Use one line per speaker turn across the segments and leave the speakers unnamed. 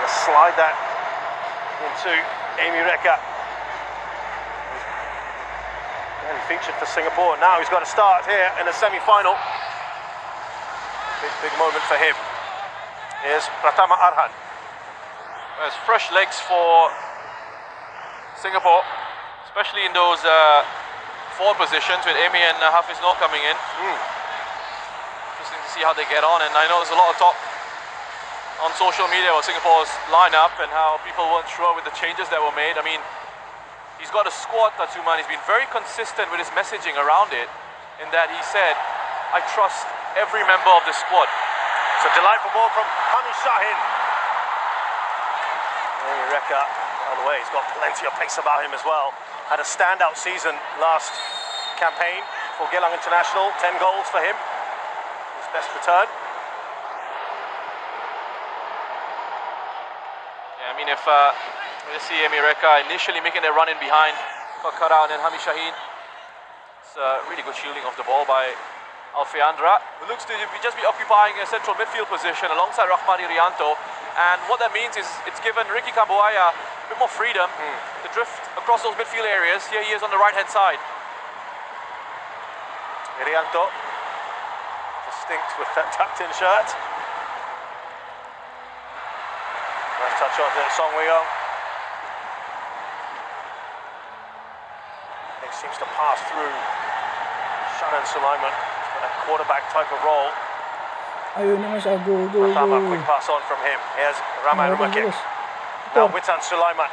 slide that into Amy Reka. And featured for Singapore. Now he's got to start here in the semi-final. Big moment for him. Here's Pratama Arhan.
There's fresh legs for Singapore, especially in those forward positions with Amy and Hafiz Noor coming in. Interesting to see how they get on, and I know there's a lot of talk on social media about Singapore's lineup and how people weren't sure with the changes that were made. I mean, he's got a squad, Tatsuman. He's been very consistent with his messaging around it, in that he said, I trust every member of the squad.
It's a delightful ball from Hamish Shahin. Amy Reka, by the way, he's got plenty of pace about him as well. Had a standout season last campaign for Geylang International. 10 goals for him. His best return.
Yeah, I mean, if we see Amy Reka initially making their run in behind, got cut out, and then Hamish Shahin. It's a really good shielding of the ball by Alfeandra, who looks to just be occupying a central midfield position alongside Rahmani Rianto. And what that means is it's given Ricky Kambuaya a bit more freedom to drift across those midfield areas. Here he is on the right-hand side.
Rianto, distinct with that tucked-in shirt. Nice touch on to Song Wei-yong. He seems to pass through Shannon Sulaiman. A quarterback type of role.
Ayun naman siya, go.
Quick pass on from him. Here's Ramai Rumakik. Now Witan Sulaiman.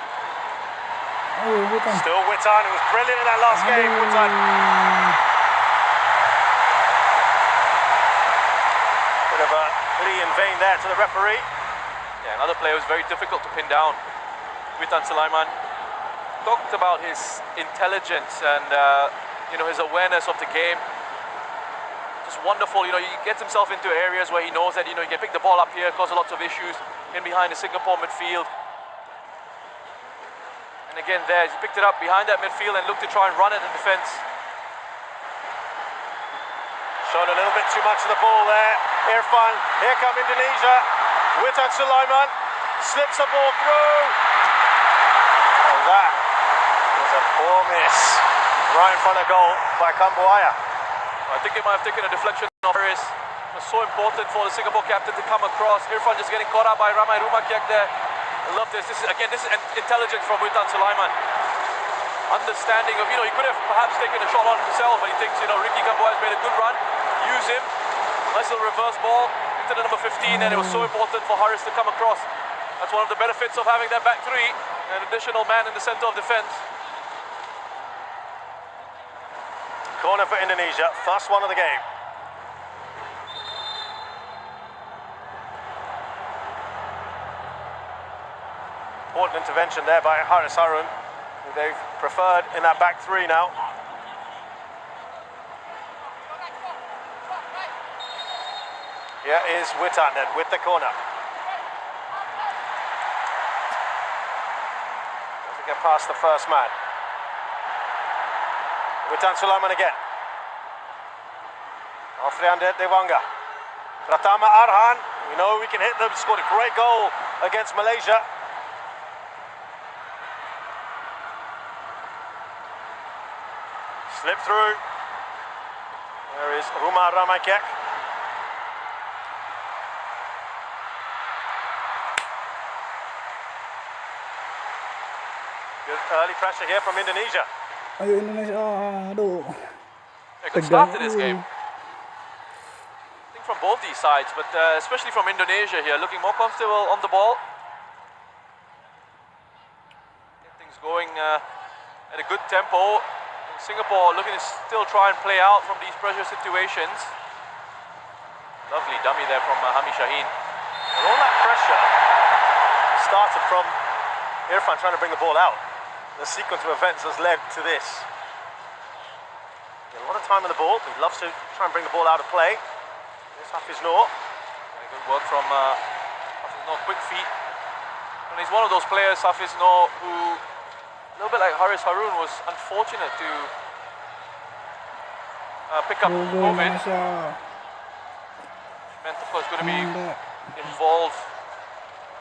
Still Witan, who was brilliant in that last game. Witan. Bit of a plea in vain there to the referee.
Yeah, another player who's very difficult to pin down. Witan Sulaiman talked about his intelligence and his awareness of the game. Wonderful, he gets himself into areas where he knows that he can pick the ball up here, cause lots of issues in behind the Singapore midfield. And again there, he picked it up behind that midfield and looked to try and run at the defence.
Showed a little bit too much of the ball there. Irfan, here come Indonesia. Witan Sulaiman slips the ball through. And that was a poor miss right in front of goal by Kambuaya.
I think it might have taken a deflection off Harris. It was so important for the Singapore captain to come across. Irfan just getting caught out by Ramai Rumakik there. I love this. This is intelligence from Witan Sulaiman. Understanding of, he could have perhaps taken a shot on himself, but he thinks, Ricky Kambuaya has made a good run. Use him. Nice little reverse ball into the number 15, and it was so important for Harris to come across. That's one of the benefits of having that back three, an additional man in the centre of defence.
Corner for Indonesia, first one of the game. Important intervention there by Haris Harun, who they've preferred in that back three now. Here is Witan then with the corner. Doesn't get past the first man. Witan Sulaiman again. Alfreandra Dewanga. Pratama Arhan. We know we can hit them. Scored a great goal against Malaysia. Slip through. There is Ruma Ramakek. Good early pressure here from Indonesia.
Ayun naman siya, aduh.
A good start to this game. I think from both these sides, but especially from Indonesia here, looking more comfortable on the ball. Get things going at a good tempo. Singapore looking to still try and play out from these pressure situations. Lovely dummy there from Hamish Shahin.
And all that pressure started from Irfan trying to bring the ball out. The sequence of events has led to this. A lot of time on the ball. He loves to try and bring the ball out of play. Here's Hafiz Noor.
Very good work from Hafiz Noor, quick feet. And he's one of those players, Hafiz Noor, who, a little bit like Haris Harun, was unfortunate to pick up COVID. Which meant, of course, going to be involved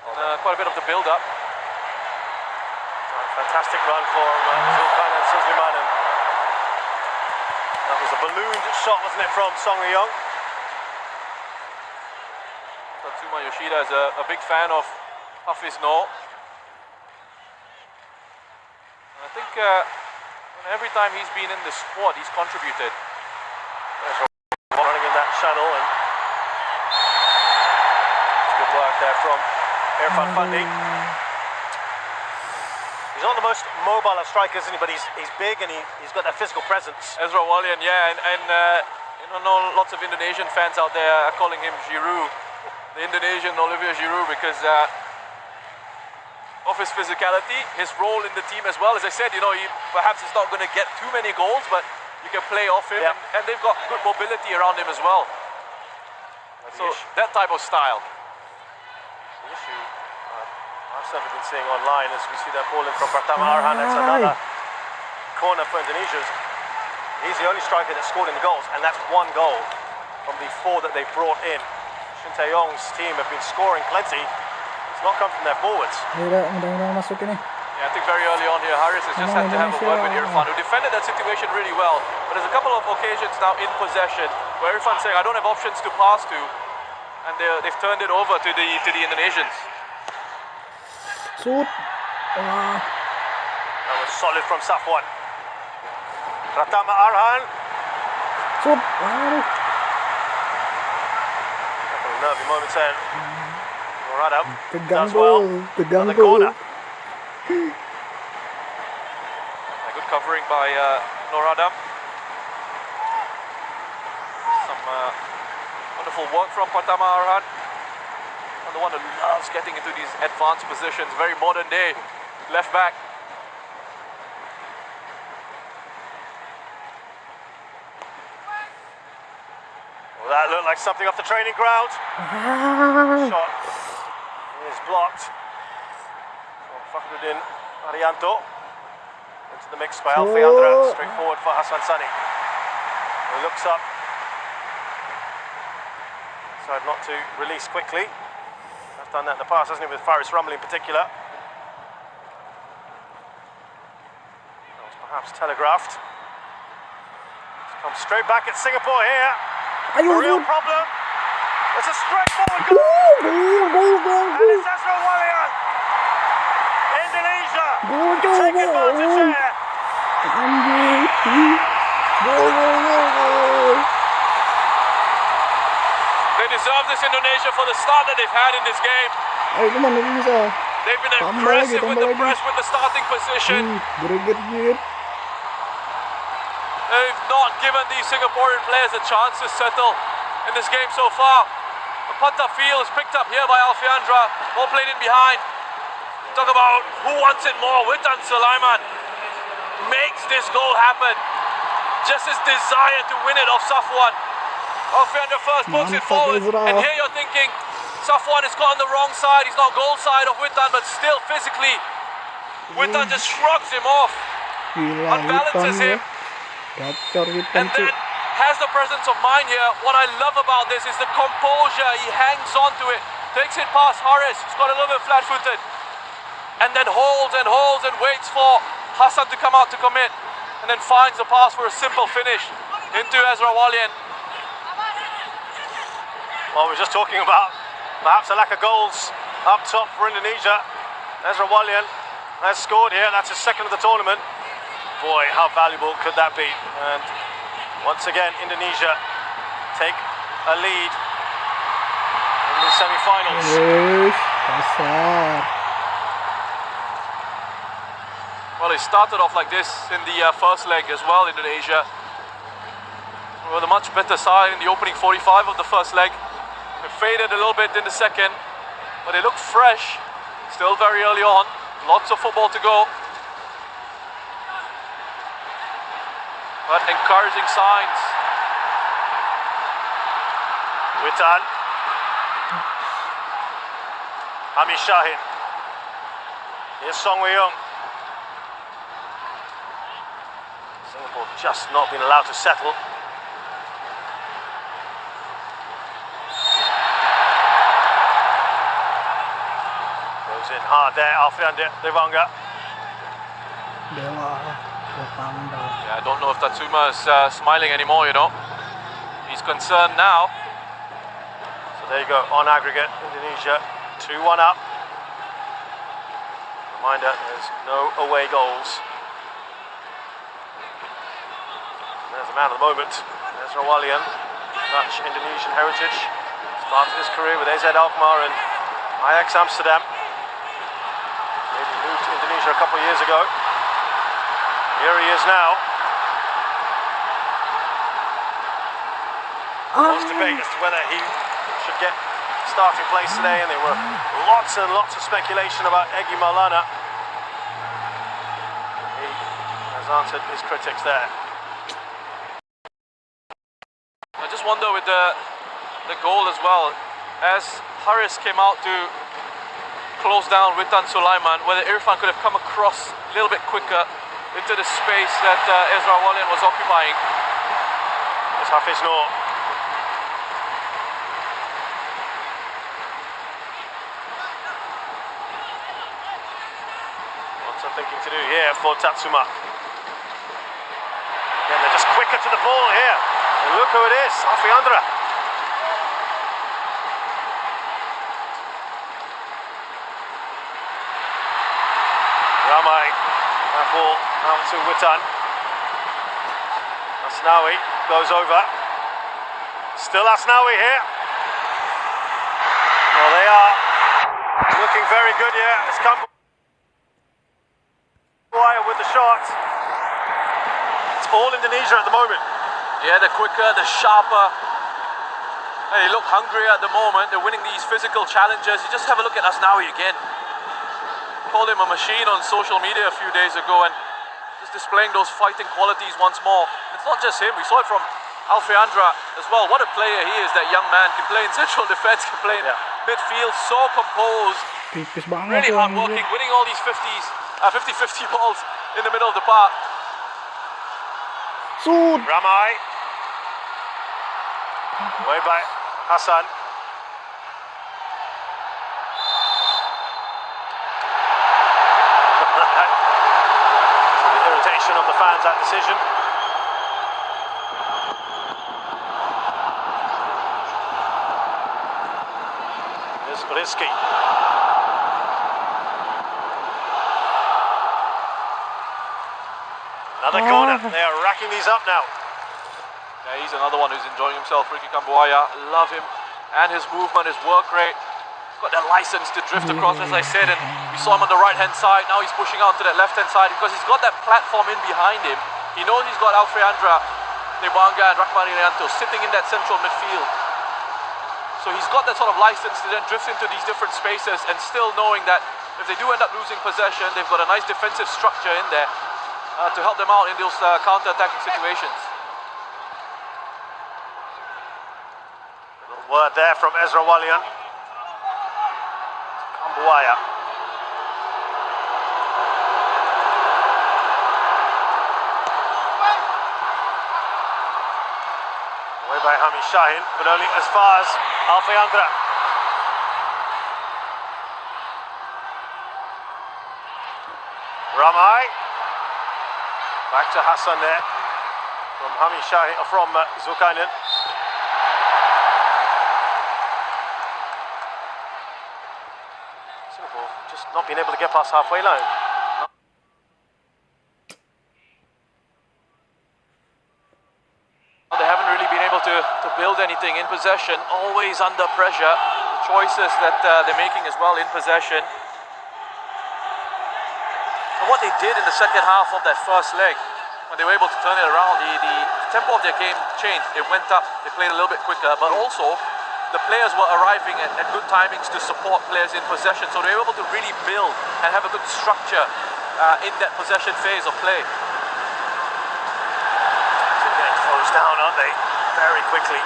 quite a bit of the build-up.
Fantastic run for Zulkan and Suzuki. That was a ballooned shot, wasn't it, from Song Ryong?
Tatsuma Yoshida is a big fan of Hafiz No. And I think every time he's been in the squad, he's contributed.
Running in that channel, and it's good work there from Irfan Fandi. He's not the most mobile of strikers, isn't he? But he's big and he's got that physical presence.
Ezra Walian, yeah, and you know, lots of Indonesian fans out there are calling him Giroud, the Indonesian Olivier Giroud, because of his physicality, his role in the team as well. As I said, you know, he perhaps is not going to get too many goals, but you can play off him, and they've got good mobility around him as well. So that type of style.
The issue I've certainly been seeing online as we see that ball in from Pratama Arhan. That's another corner for Indonesia. He's the only striker that scored in the goals, and that's one goal from the 4 that they've brought in. Shin Tae Yong's team have been scoring plenty. It's not come from their forwards.
Mudah-mudahan masuk ini.
Yeah, I think very early on here, Haris has just had to have a word with Irfan, who defended that situation really well. But there's a couple of occasions now in possession where Irfan's saying, I don't have options to pass to, and they've turned it over to the Indonesians.
Shoot.
That was solid from Safwan. Pratama Arhan.
Shoot.
Couple of nervy moments there. Noradam
Tegang
does well.
Tegang
Another corner.
Good covering by Noradam. Some wonderful work from Pratama Arhan. And the one who loves getting into these advanced positions, very modern day left back.
Well, that looked like something off the training ground. Shot is blocked. Fakhruddin Arianto into the mix by Alfie Andra. Straight forward for Hassan Sani. He looks up. Decided not to release quickly. Has done that in the past, hasn't he, with Faris Rumley in particular. That was perhaps telegraphed. It's come straight back at Singapore here. A real problem. It's a straightforward goal. And it's Ezra Walian. Indonesia take advantage here.
They deserve this, Indonesia, for the start that they've had in this game. They've been aggressive with the press, with the starting position. They've not given these Singaporean players a chance to settle in this game so far. The Panta field is picked up here by Alfiandra. Ball played in behind. Talk about who wants it more. Witan Sulaiman makes this goal happen. Just his desire to win it off Safwan. Alfiandra first pokes it forward. And here you're thinking, Safwan is caught on the wrong side. He's not goal side of Witan, but still physically, Witan just shrugs him off. Unbalances him. And then has the presence of mind here. What I love about this is the composure. He hangs on to it, takes it past Haris, who's got a little bit flat-footed, and then holds and waits for Hassan to come out to commit, and then finds the pass for a simple finish into Ezra Walian.
Well, we were just talking about perhaps a lack of goals up top for Indonesia. Ezra Walian has scored here. That's his second of the tournament. Boy, how valuable could that be? And once again, Indonesia take a lead in the semi-finals.
Well, it started off like this in the first leg as well, Indonesia. With a much better side in the opening 45 of the first leg. It faded a little bit in the second, but it looked fresh. Still very early on. Lots of football to go. But encouraging signs.
Witan. Ami Shahid. Here's Song Ryong. Singapore just not been allowed to settle. Goes in hard there, Alfredo Devanga.
Dewa. Devanga.
Yeah, I don't know if Tatsuma is smiling anymore, you know. He's concerned now.
So there you go, on aggregate, Indonesia 2-1 up. Reminder, there's no away goals. There's the man of the moment, Ezra Walian, Dutch Indonesian heritage. Started his career with AZ Alkmaar and Ajax Amsterdam. Maybe moved to Indonesia a couple of years ago. Here he is now. There was debate as to whether he should get starting place today, and there were lots and lots of speculation about Egy Maulana. He has answered his critics there.
I just wonder with the goal as well, as Haris came out to close down Witan Sulaiman, whether Irfan could have come across a little bit quicker into the space that Ezra Walian was occupying.
It's Hafiz Noor. Thinking to do here for Tatsuma. Again, they're just quicker to the ball here. And look who it is, Alfreandra. Ramai, that ball out to Witan. Asnawi goes over. Still Asnawi here. Well, they are looking very good here. It's come with the shot. It's all Indonesia at the moment.
Yeah, they're quicker, they're sharper. They look hungrier at the moment. They're winning these physical challenges. You just have a look at Asnawi again. Called him a machine on social media a few days ago, and just displaying those fighting qualities once more. It's not just him, we saw it from Alfreandra as well. What a player he is, that young man. Can play in central defense, can play in midfield, so composed. Really hard-working, winning all these 50-50 balls in the middle of the park.
Ramai. Way by Hassan. So the irritation of the fans, that decision. Here's Briski. Another corner. They are racking these up now.
Yeah, he's another one who's enjoying himself, Ricky Kambuaya. Love him. And his movement, his work rate. Got that license to drift across, as I said, and we saw him on the right-hand side. Now he's pushing out to that left-hand side because he's got that platform in behind him. He knows he's got Alfreandra, Devanga and Rahman Irianto sitting in that central midfield. So he's got that sort of license to then drift into these different spaces, and still knowing that if they do end up losing possession, they've got a nice defensive structure in there to help them out in those counter-attacking situations.
Little word there from Ezra Walian. Kambuaya. Away by Hami Shahin, but only as far as Alfreandra. Ramai. Back to Hassan there, from Hami Shahin, from Zulkarnain. Singapore just not being able to get past halfway line.
They haven't really been able to build anything in possession, always under pressure. The choices that they're making as well in possession. And what they did in the second half of that first leg, when they were able to turn it around, the tempo of their game changed. It went up, they played a little bit quicker, but also the players were arriving at good timings to support players in possession, so they were able to really build and have a good structure in that possession phase of play.
So getting closed down, aren't they? Very quickly.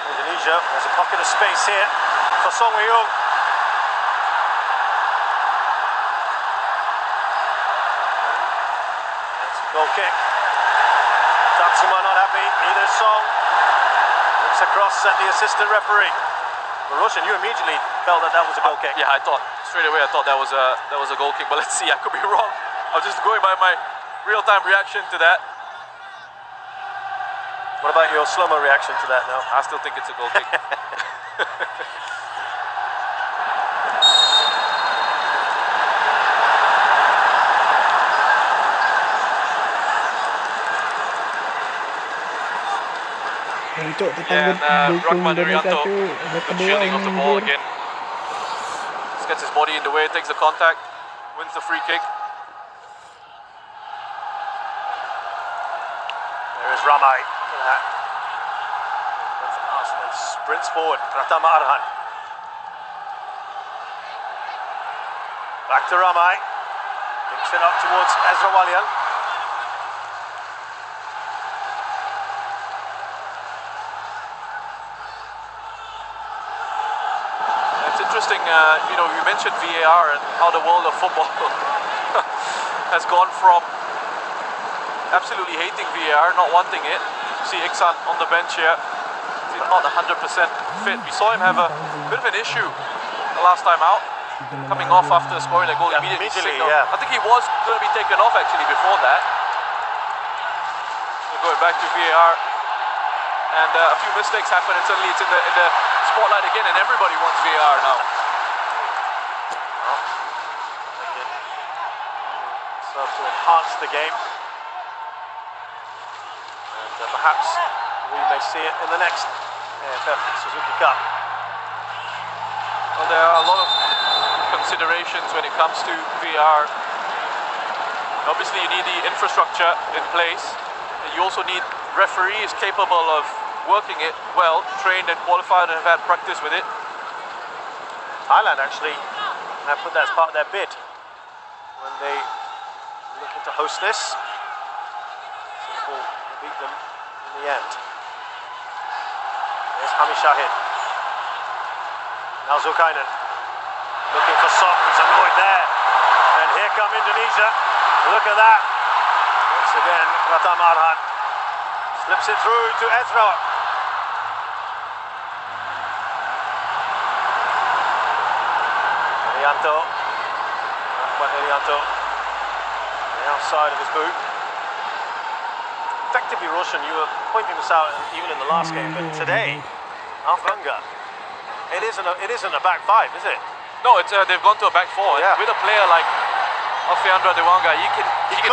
Indonesia, there's a pocket of space here for Song Wei-Yung. Goal kick. Tatsuma not happy, neither is Song. Looks across at the assistant referee. Well, Roshan, you immediately felt that that was a goal kick.
Yeah, I thought straight away I thought that was a goal kick, but let's see, I could be wrong. I was just going by my real-time reaction to that.
What about your slow-mo reaction to that now?
I still think it's a goal kick.
Untuk
Yeah, and
dukung
Rahman
Indonesia
Irianto,
tu
good
kedua
shielding of the ball
ini
again. Just gets his body in the way, takes the contact, wins the free kick.
There is Ramai. Look at that. Arsenal sprints forward. Pratama Arhan. Back to Ramai. Picks it up towards Ezra Walian.
It's interesting, you know, you mentioned VAR and how the world of football has gone from absolutely hating VAR, not wanting it. You see Iksan on the bench here. He's not 100% fit. We saw him have a bit of an issue the last time out, coming off after scoring a goal immediately.
Yeah.
I think he was going to be taken off actually before that. So going back to VAR, and a few mistakes happen, and suddenly it's in the spotlight again, and everybody wants VAR now.
Serve to enhance the game. And perhaps we may see it in the next AFF Suzuki Cup.
Well, there are a lot of considerations when it comes to VAR. Obviously, you need the infrastructure in place. You also need referees capable of working it well, trained and qualified and have had practice with it.
Thailand actually have put that as part of their bid when they were looking to host this. Singapore will beat them in the end. There's Hamid Shahid. Now Zulkarnain looking for Sok, he's annoyed there. And here come Indonesia. Look at that. Once again, Pratama Arhan slips it through to Ezra. Irianto. Irianto. The outside of his boot. Effectively, Roshan, you were pointing this out even in the last game, but today, Afganga, it isn't a back five, is it?
No, it's they've gone to a back four.
Yeah.
And with a player like Alfiandra Dewanga, he can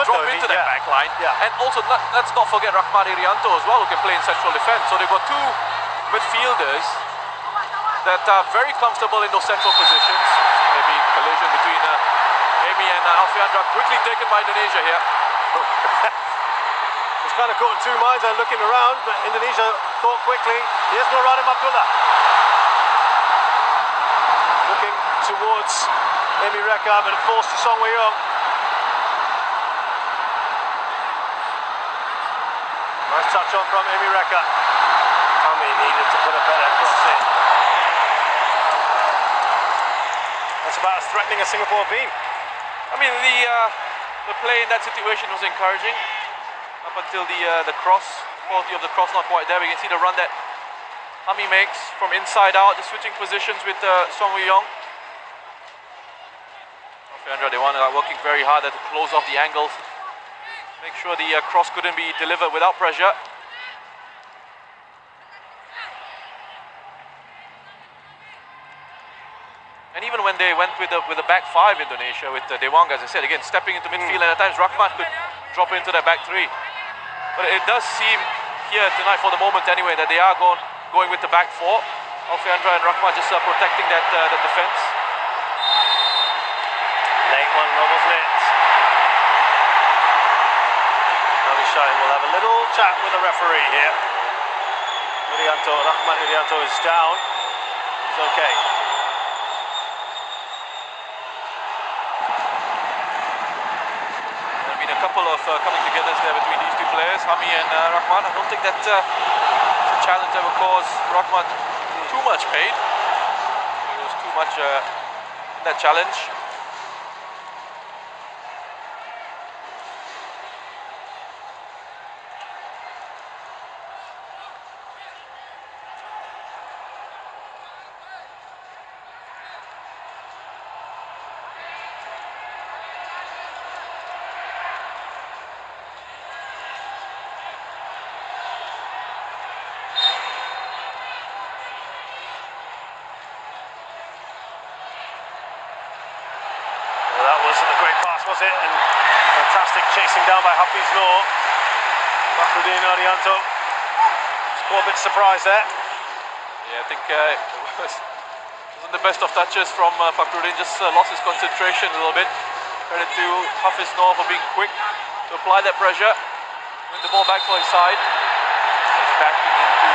drop into that back line.
Yeah.
And also, let's not forget Rahman Irianto as well, who can play in central defence. So they've got two midfielders that are very comfortable in those central positions. Maybe collision between Amy and Alfiandra, quickly taken by Indonesia here.
He's kind of caught in two minds and looking around, but Indonesia thought quickly. Here's Nuradim Abdullah. Looking towards Amy Reka, but forced to Song Wei-yong. Nice touch on from Amy Reka. Tommy needed to put a better cross in. That's about as threatening as Singapore have been.
I mean, the play in that situation was encouraging up until the cross. Quality of the cross not quite there. We can see the run that Hami makes from inside out, the switching positions with Song Wei-yong. Alfiandra Dewanga are working very hard to close off the angles, make sure the cross couldn't be delivered without pressure. And even when they went with the back five, Indonesia, with Dewanga, as I said, again, stepping into midfield, and at times Rahman could drop into that back three. But it does seem here tonight, for the moment anyway, that they are going with the back four. Alfiandra and Rahman just protecting that defence.
Late one, wasn't it? Hamid Shahid will have a little chat with the referee here. Rahman Irianto is down. He's okay.
A couple of coming togethers there between these two players, Hami and Rahman. I don't think that challenge ever caused Rahman too much pain. There was too much in that challenge.
wasn't a great pass, was it? And fantastic chasing down by Hafiz Noor. Fakhruddin Arianto scored a bit surprised there.
Yeah, I think it wasn't the best of touches from Fakhruddin, just lost his concentration a little bit. Credit to Hafiz Noor for being quick to apply that pressure. Win the ball back for his side. He's backing into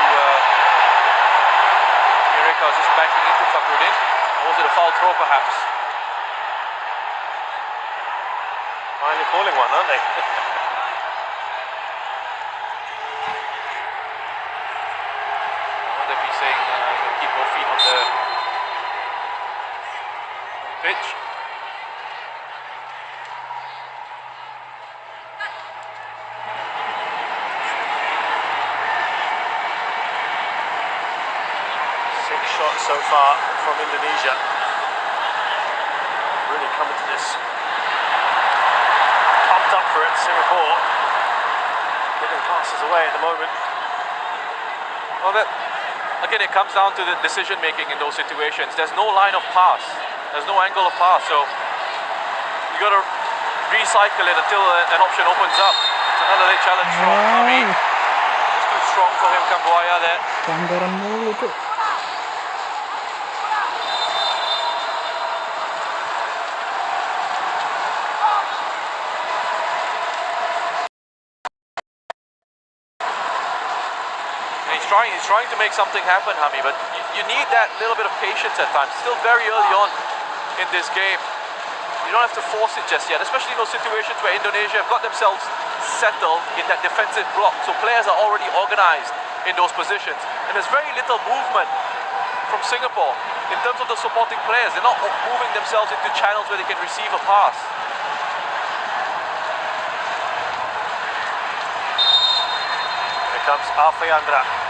Mireka was just backing into Fakhruddin. Or was it a foul throw perhaps?
Finally calling one, aren't they?
I wonder if he's saying keep both feet on the pitch.
Shots so far from Indonesia. Really coming to this. Pumped up for it, Singapore. Getting passes away at the moment.
Well, again, it comes down to the decision making in those situations. There's no line of pass. There's no angle of pass. So you got to recycle it until an option opens up. It's another late challenge from Ami. It's too strong for him, Kambuaya there.
Pelanggaran mulu tuh.
He's trying to make something happen, Hami, but you need that little bit of patience at times. Still very early on in this game. You don't have to force it just yet, especially in those situations where Indonesia have got themselves settled in that defensive block. So players are already organized in those positions. And there's very little movement from Singapore in terms of the supporting players. They're not moving themselves into channels where they can receive a pass.
Here comes Alfayandra.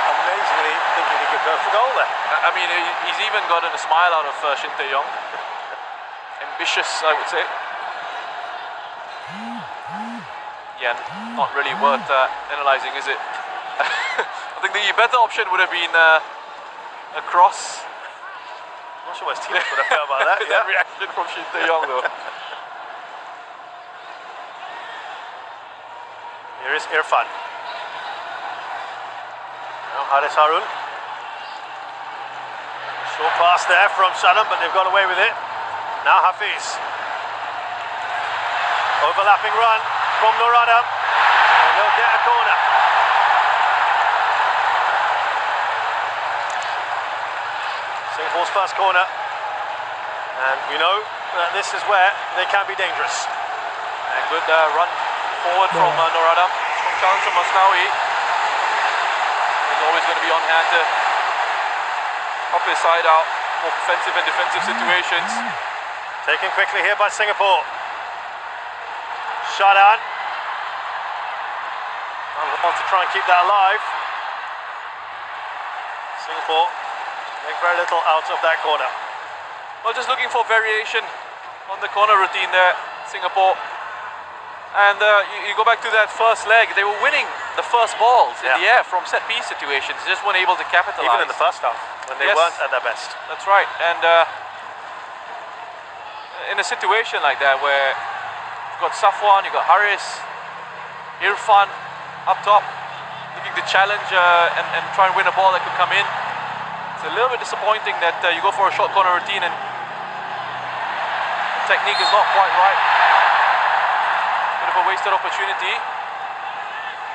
Amazingly thinking he could go for goal there.
I mean, he's even gotten a smile out of Shin Tae Yong. Ambitious, I would say. Yeah, not really worth analysing, is it? I think the better option would have been a cross.
I'm not sure what his teammates would have felt about that.
That reaction from Shin Tae Yong, though.
Here is Irfan. Now Haris Harun. Short pass there from Sanam, but they've got away with it. Now Hafiz. Overlapping run from Noradam. And they'll get a corner. Singapore's first corner. And we know that this is where they can be dangerous.
And good run forward from Noradam. Strong challenge from Masnawi. He's always going to be on hand to help his side out for offensive and defensive situations.
Taken quickly here by Singapore. Shadan. Want to try and keep that alive. Singapore make very little out of that corner.
Well, just looking for variation on the corner routine there, Singapore. And you go back to that first leg, they were winning the first balls in the air from set piece situations, just weren't able to capitalize.
Even in the first half, when they weren't at their best.
That's right. And in a situation like that where you've got Safwan, you've got Haris, Irfan up top, looking to challenge and try and win a ball that could come in. It's a little bit disappointing that you go for a short corner routine and the technique is not quite right. Bit of a wasted opportunity.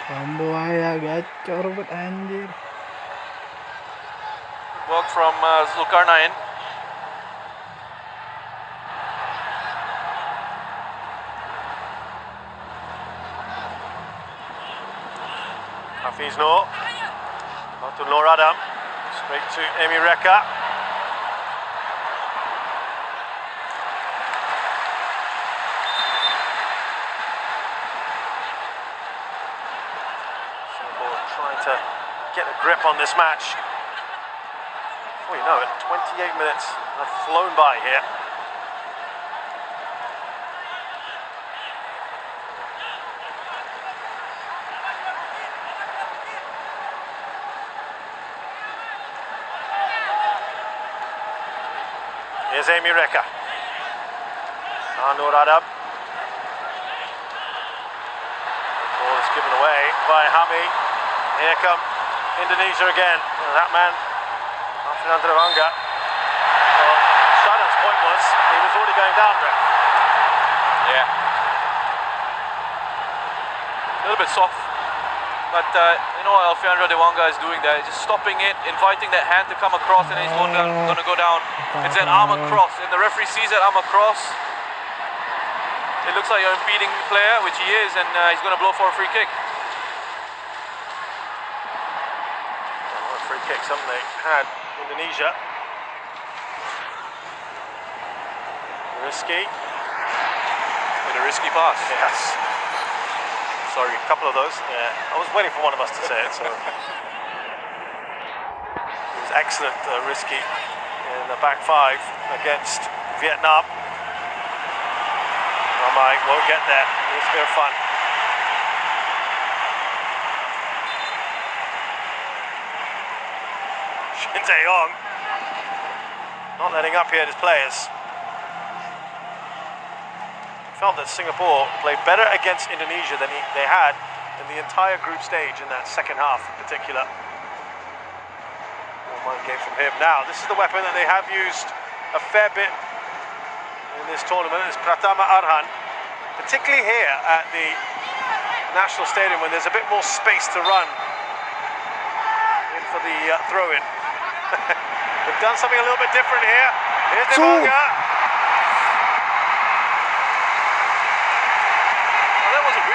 Kambuaya gacor buat anjir.
Work from Zulkarnain.
Hafiz Noor. Not to Noradam. Straight to Emi Reka. Singapore trying to get a grip on this match. Before you know it, 28 minutes have flown by here. Here's Amy Reka. Nur Adam. The ball is given away by Hami. Here come Indonesia again. That man, Alfian Drawanga. Well, Shadon's point was he was already going down, Ref.
Yeah. A little bit soft. But you know what Alfian Drawanga is doing there, just stopping it, inviting that hand to come across, and he's going to go down. It's an arm across, and the referee sees that arm across. It looks like you're impeding the player, which he is, and he's going to blow for a free kick.
What a free kick, something they had, Indonesia. Risky.
With a risky pass.
Yes. Sorry, a couple of those. Yeah, I was waiting for one of us to say it. So it was excellent, risky in the back five against Vietnam. Ramai won't get there. Here's Irfan. Shin Tae Yong not letting up here, his players. Felt that Singapore played better against Indonesia than they had in the entire group stage in that second half in particular. One mind game from him. Now, this is the weapon that they have used a fair bit in this tournament. It's Pratama Arhan, particularly here at the National Stadium when there's a bit more space to run in for the throw-in. They've done something a little bit different here. Here's Dewanga.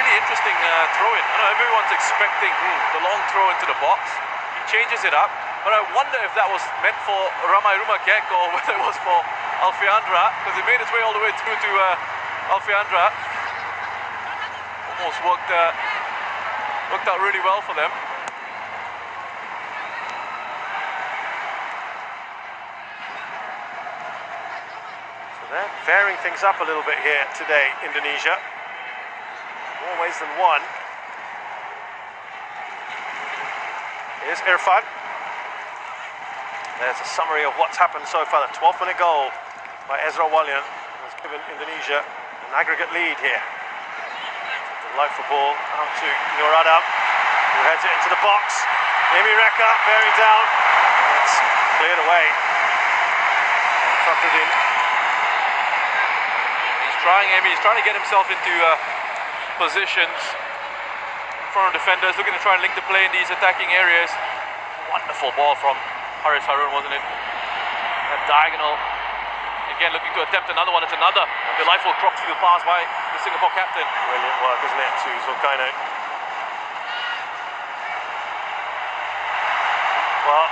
Interesting throw-in. I know everyone's expecting the long throw into the box. He changes it up, but I wonder if that was meant for Ramai Rumakek or whether it was for Alfiandra, because it made its way all the way through to Alfiandra. Almost worked out really well for them.
So they're varying things up a little bit here today, Indonesia. More ways than one. Here's Irfan. There's a summary of what's happened so far. The 12th-minute goal by Ezra Walian has given Indonesia an aggregate lead here. Delightful ball out to Nur Adam, who heads it into the box. Amy Reka bearing down. It's cleared away. Fakruddin.
He's trying to get himself into positions in front of defenders, looking to try and link the play in these attacking areas. Wonderful ball from Haris Harun, wasn't it? That diagonal. Again, looking to attempt another one. It's another delightful crop through the pass by the Singapore captain.
Brilliant work, isn't it, to Zulkarnain? Well,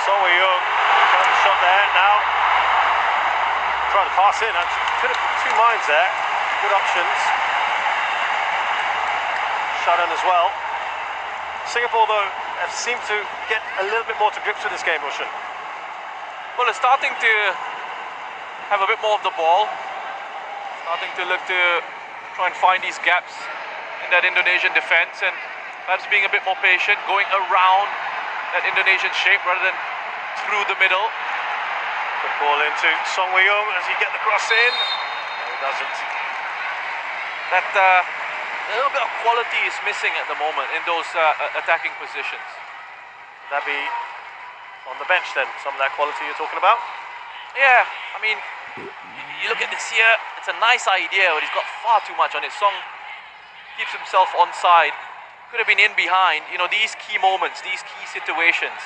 So Young trying to shot there now. Trying to pass in. Could have two minds there. Good options. Shot in as well. Singapore, though, have seemed to get a little bit more to grips with this game, Roshan.
Well, it's starting to have a bit more of the ball. Starting to look to try and find these gaps in that Indonesian defense and perhaps being a bit more patient, going around that Indonesian shape rather than through the middle.
Good ball into Song Wei-young as he get the cross in. No, he doesn't.
That a little bit of quality is missing at the moment in those attacking positions.
Would that be on the bench then, some of that quality you're talking about?
Yeah, I mean, you look at this here, it's a nice idea, but he's got far too much on it. Song keeps himself onside, could have been in behind. You know, these key moments, these key situations.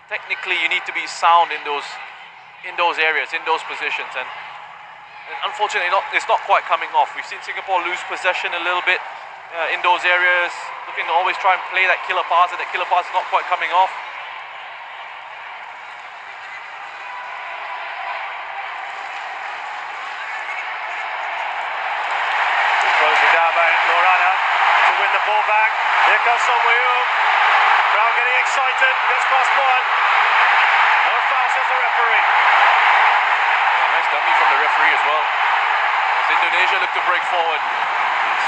Technically, you need to be sound in those areas, in those positions, and unfortunately, it's not quite coming off. We've seen Singapore lose possession a little bit in those areas, looking to always try and play that killer pass, and that killer pass is not quite coming off.
Closing down by Lorana to win the ball back. Here comes Song Wei-young. Crowd getting excited. Gets past one. No foul, says the referee.
Nice dummy from the referee as well. As Indonesia look to break forward.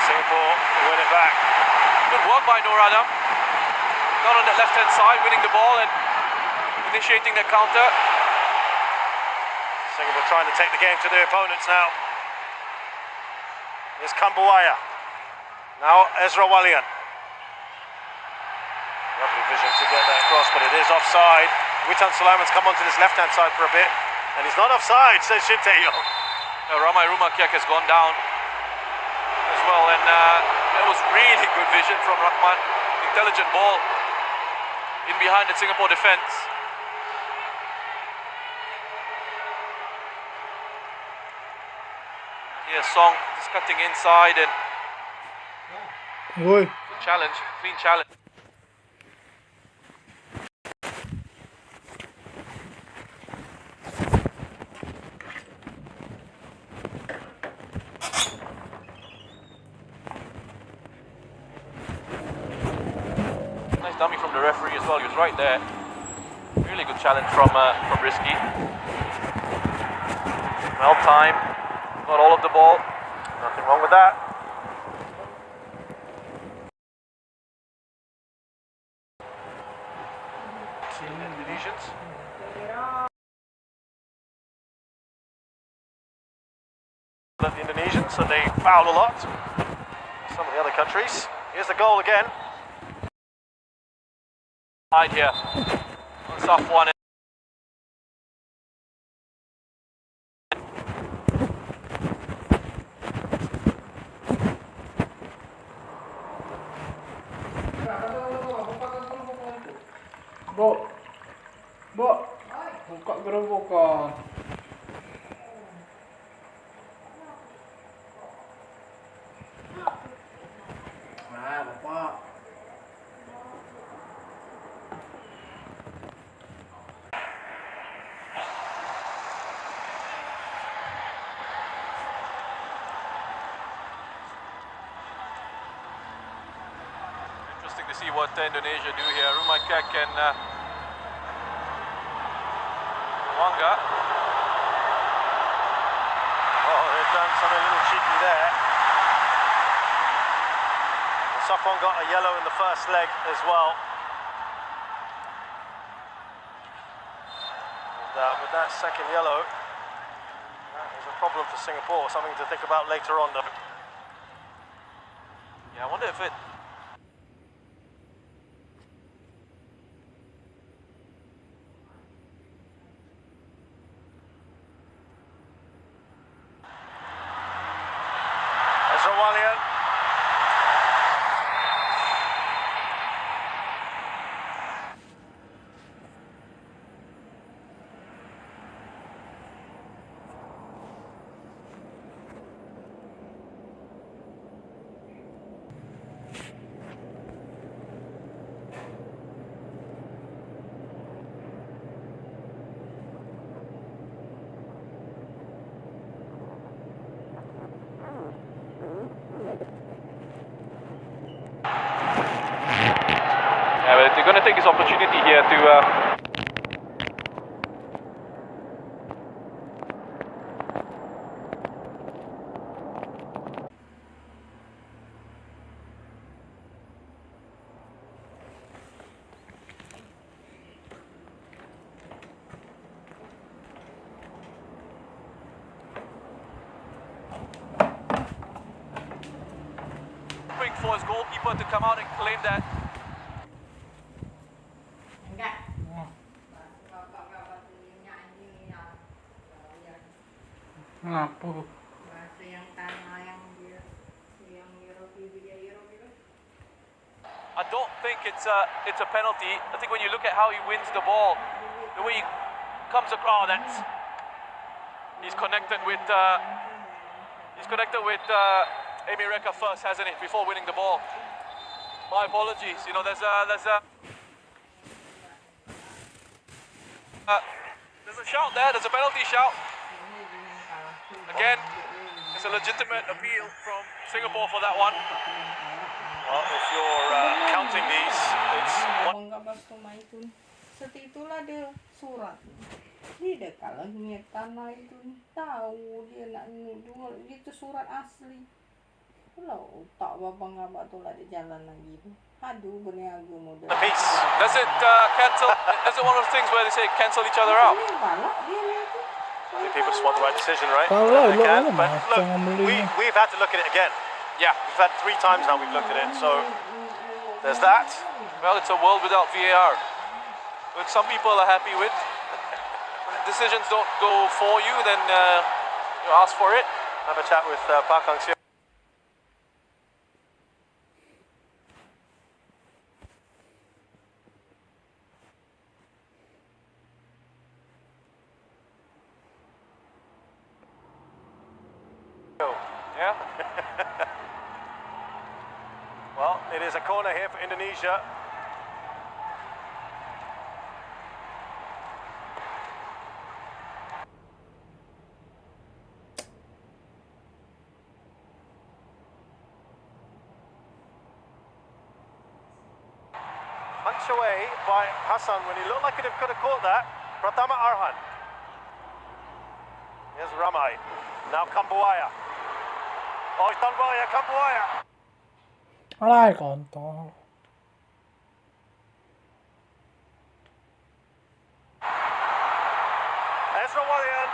Singapore win it back.
Good work by Nur Adam. Got on that left-hand side, winning the ball, and initiating the counter.
Singapore trying to take the game to their opponents now. Here's Kambuaya. Now Ezra Walian. Lovely vision to get that across, but it is offside. Witan Sulaiman's come onto this left-hand side for a bit, and he's not offside, says Shin Tae Yong.
Ramai Rumakiak has gone down as well, and that was really good vision from Rahman. Intelligent ball in behind the Singapore defence. Here's Song just cutting inside and
Oi.
challenge, clean challenge. Nice dummy from the referee as well. He was right there. Really good challenge from Risky. Well timed. Got all of the ball.
Nothing wrong with that.
Indonesians.
The Indonesians, so they foul a lot. Some of the other countries. Here's the goal again.
Hide here. On soft one.
Bo. Buka gerobokan. Nah, Bapak.
Interesting to see what Indonesia do here. Rumakiak and Wanga.
Oh, they've done something a little cheeky there. Safwan got a yellow in the first leg as well. With that second yellow, that is a problem for Singapore. Something to think about later on, though.
Yeah, I wonder if it.
Ezra Walian.
Yeah, but they're going to take this opportunity here to. For his goalkeeper to come out and claim that.
Apa?
I don't think it's a penalty. I think when you look at how he wins the ball, the way he comes across, he's connected with Amy Reka first, hasn't he? Before winning the ball. My apologies. You know, there's a shout there. There's a penalty shout. Again, it's a legitimate appeal from Singapore for that one.
Well, if you're counting these, it's one.
Nggak basta itu. Seperti itulah dia surat. Dia kalau niat tanah itu tahu dia nak jual itu surat asli. Kalau tak bapak nggak batu lah di jalan lagi. Aduh berniaga model.
The piece.
Does it cancel? Is it one of those things where they say cancel each other out?
Ini balak dia ni tu.
I think people just want the right decision, right?
Kalau
Whatever they
lo
can.
kan
But look,
macam belinya.
we've had to look at it again.
Yeah.
We've had 3 times now we've looked at it, so there's that.
Well, it's a world without VAR, which some people are happy with. When decisions don't go for you, then you ask for it.
Have a chat with Park Hang-seo.
Yeah.
Well, it is a corner here for Indonesia. Punched away by Hassan when he looked like he could have caught that. Pratama Arhan. Here's Ramai. Now Kambuaya. Oh, he's done well here, Kambuaya.
อะไรก่อนต่อ
Ezra Walian.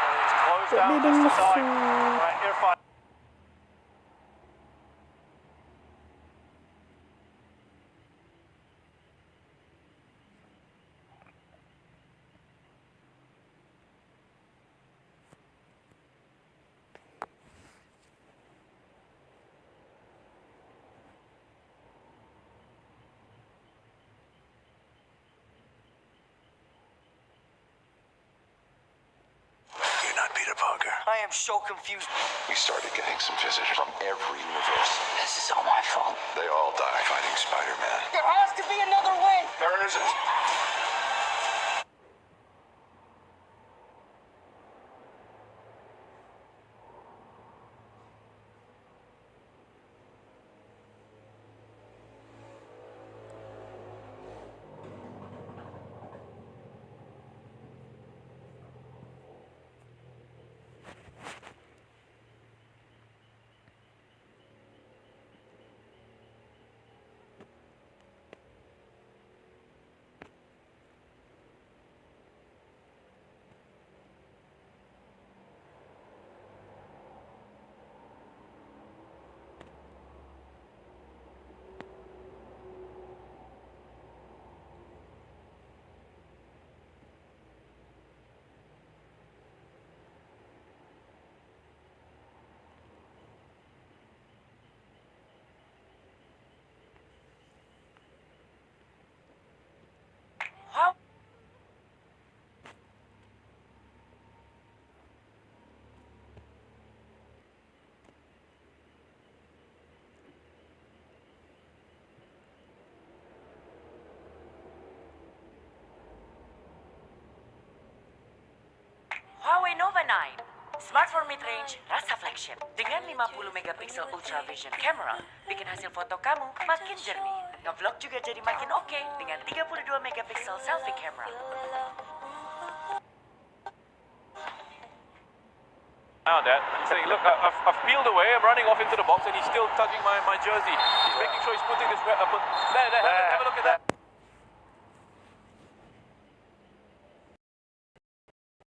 And he's closed down
Leading
just
the
the time.
field.
Right, Irfan.
You're not Peter Parker.
I am so confused.
We started getting some visitors from every universe.
This is all my fault.
They all die fighting Spider-Man.
There has to be another way.
There isn't.
How? Huawei Nova 9. Smartphone mid-range, rasa flagship. Dengan 50 megapiksel ultra vision camera, bikin hasil foto kamu makin jernih. Nge-vlog juga jadi makin oke dengan 32 megapiksel selfie camera.
Now, Dad, he's saying, look, I've peeled away, I'm running off into the box, and he's still tugging my jersey. He's making sure he's putting this... there, have a look at that.